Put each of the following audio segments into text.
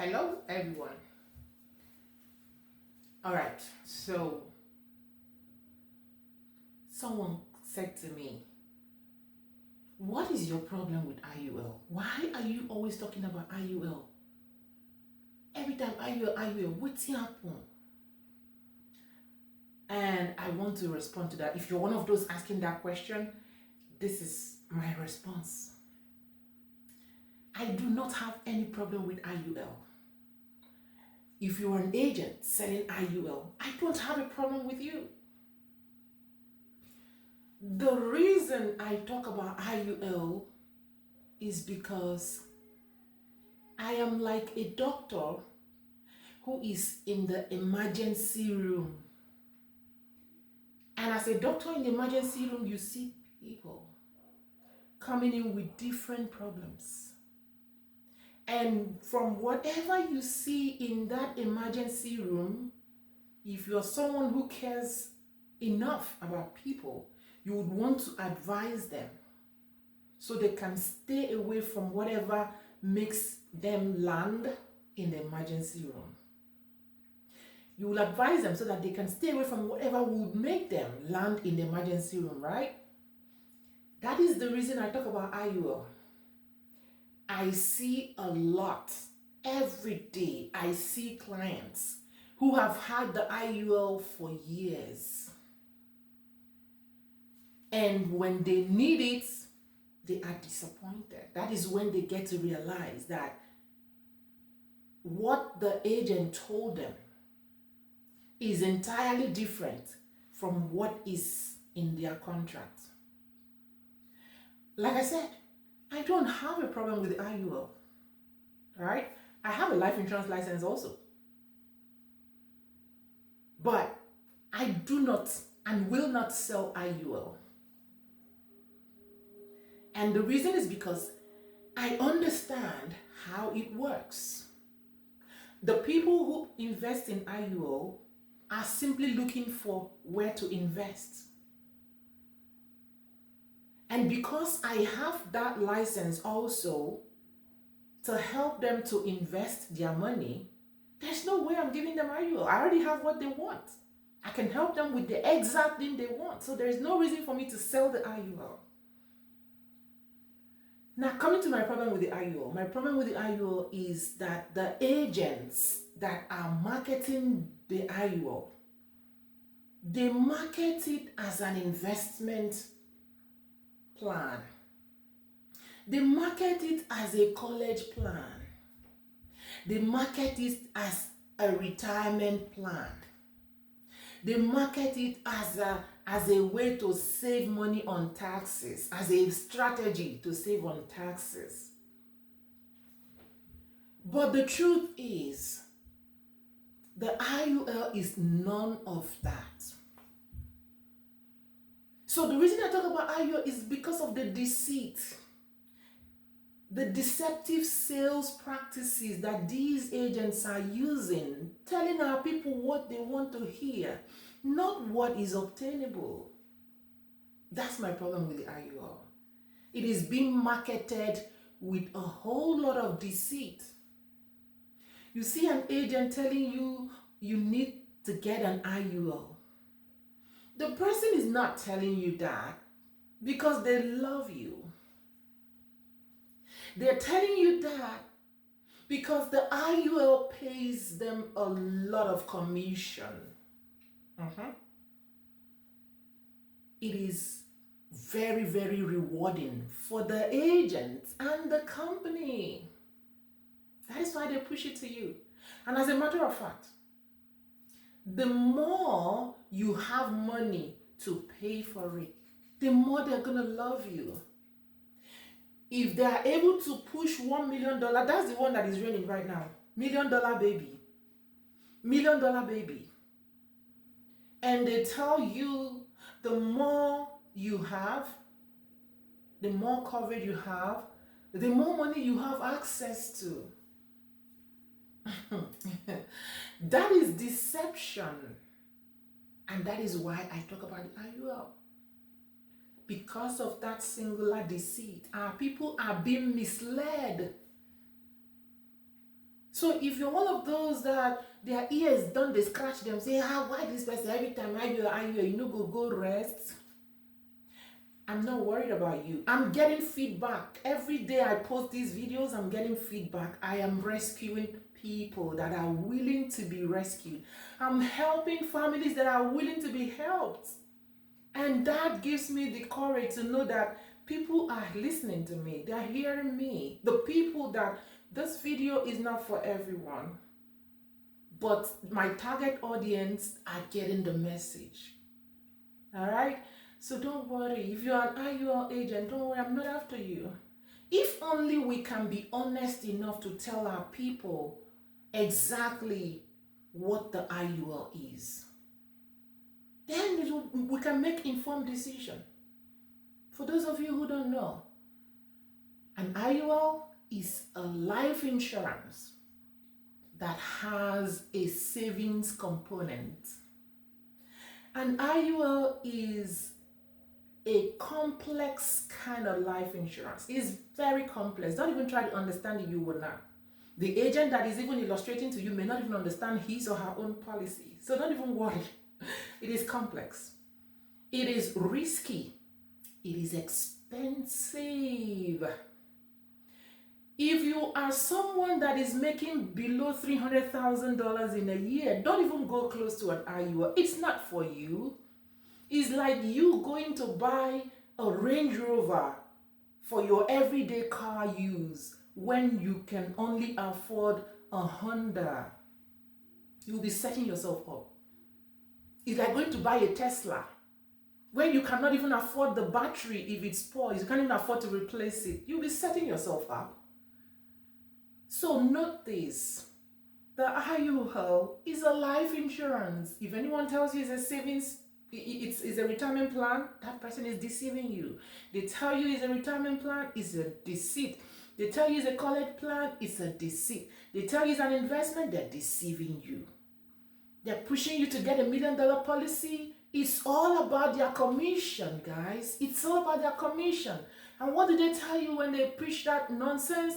Hello, everyone. All right, so someone said to me, what is your problem with IUL? Why are you always talking about IUL? Every time IUL, what's happening? And I want to respond to that. If you're one of those asking that question, this is my response. I do not have any problem with IUL. If you're an agent selling IUL, I don't have a problem with you. The reason I talk about IUL is because I am like a doctor who is in the emergency room. And as a doctor in the emergency room, you see people coming in with different problems. And from whatever you see in that emergency room, if you're someone who cares enough about people, you would want to advise them so they can stay away from whatever makes them land in the emergency room. You will advise them so that they can stay away from whatever would make them land in the emergency room, right? That is the reason I talk about IUL. I see a lot. Every day I see clients who have had the IUL for years. And when they need it, they are disappointed. That is when they get to realize that what the agent told them is entirely different from what is in their contract. Like I said, I don't have a problem with the IUL. All right? I have a life insurance license also. But I do not and will not sell IUL. And the reason is because I understand how it works. The people who invest in IUL are simply looking for where to invest. And because I have that license also to help them to invest their money, there's no way I'm giving them IUL. I already have what they want. I can help them with the exact thing they want. So there's no reason for me to sell the IUL. Now, coming to my problem with the IUL. My problem with the IUL is that the agents that are marketing the IUL, they market it as an investment plan. They market it as a college plan. They market it as a retirement plan. They market it as a way to save money on taxes, as a strategy to save on taxes. But the truth is, the IUL is none of that. So the reason I talk about IUL is because of the deceit, the deceptive sales practices that these agents are using, telling our people what they want to hear, not what is obtainable. That's my problem with the IUL. It is being marketed with a whole lot of deceit. You see an agent telling you you need to get an IUL. The person is not telling you that because they love you. They're telling you that because the IUL pays them a lot of commission. It is very, very rewarding for the agent and the company. That is why they push it to you. And as a matter of fact, the more you have money to pay for it, the more they're going to love you. If they are able to push $1 million, that's the one that is reigning right now. $1 million baby. $1 million baby. And they tell you the more you have, the more coverage you have, the more money you have access to. That is deception. And that is why I talk about the IUL. Because of that singular deceit, our people are being misled. So if you're one of those that their ears don't they scratch them, say, why this person every time IUL, you know, go rest. I'm not worried about you. I'm getting feedback. Every day I post these videos, I'm getting feedback. I am rescuing people that are willing to be rescued. I'm helping families that are willing to be helped. And that gives me the courage to know that people are listening to me. They're hearing me. The people that this video is not for everyone, but my target audience are getting the message. All right? So don't worry. If you're an IUL agent, don't worry, I'm not after you. If only we can be honest enough to tell our people exactly what the IUL is, then we can make informed decision. For those of you who don't know, an IUL is a life insurance that has a savings component. An IUL is a complex kind of life insurance. It's very complex. Don't even try to understand it, you will not. The agent that is even illustrating to you may not even understand his or her own policy. So don't even worry. It is complex. It is risky. It is expensive. If you are someone that is making below $300,000 in a year, don't even go close to an IUL. It's not for you. It's like you going to buy a Range Rover for your everyday car use when you can only afford a Honda. You'll be setting yourself up. It's like going to buy a Tesla when you cannot even afford the battery if it spoils. You can't even afford to replace it. You'll be setting yourself up. So note this. The IUL is a life insurance. If anyone tells you it's a savings, it's a retirement plan, that person is deceiving you. They tell you it's a retirement plan, it's a deceit. They tell you it's a college plan, it's a deceit. They tell you it's an investment, they're deceiving you. They're pushing you to get $1 million policy. It's all about their commission, guys. It's all about their commission. And what do they tell you when they preach that nonsense?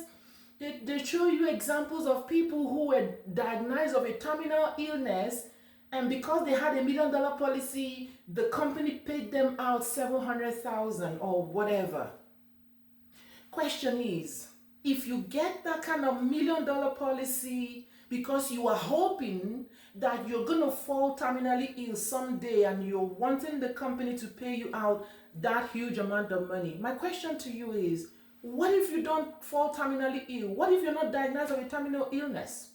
They show you examples of people who were diagnosed of a terminal illness, and because they had $1 million policy, the company paid them out $700,000 or whatever. Question is, if you get that kind of $1 million policy because you are hoping that you're going to fall terminally ill someday and you're wanting the company to pay you out that huge amount of money, my question to you is, what if you don't fall terminally ill? What if you're not diagnosed with a terminal illness?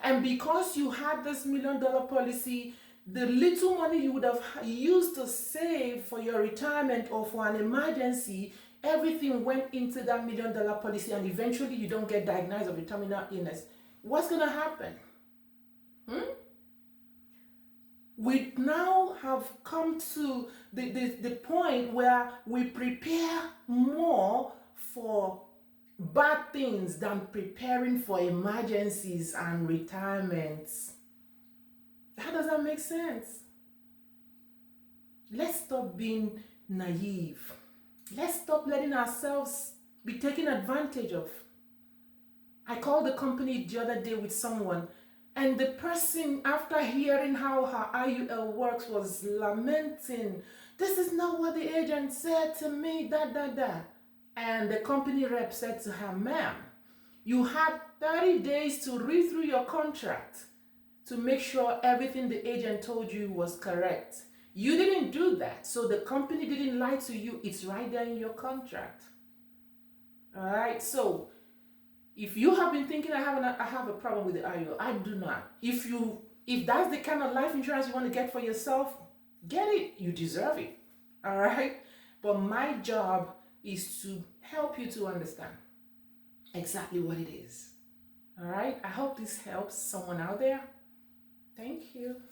And because you had this $1 million policy, the little money you would have used to save for your retirement or for an emergency, everything went into that $1 million policy, and eventually you don't get diagnosed with a terminal illness. What's going to happen? We now have come to the point where we prepare more for bad things than preparing for emergencies and retirements. How does that make sense? Let's stop being naive. Let's stop letting ourselves be taken advantage of. I called the company the other day with someone, and the person, after hearing how her IUL works, was lamenting, "This is not what the agent said to me, da." And the company rep said to her, "Ma'am, you had 30 days to read through your contract to make sure everything the agent told you was correct. You didn't do that, so the company didn't lie to you. It's right there in your contract." All right, so if you have been thinking I have a problem with the IUL, I do not. If that's the kind of life insurance you want to get for yourself, get it. You deserve it. All right, but my job is to help you to understand exactly what it is. All right, I hope this helps someone out there. Thank you.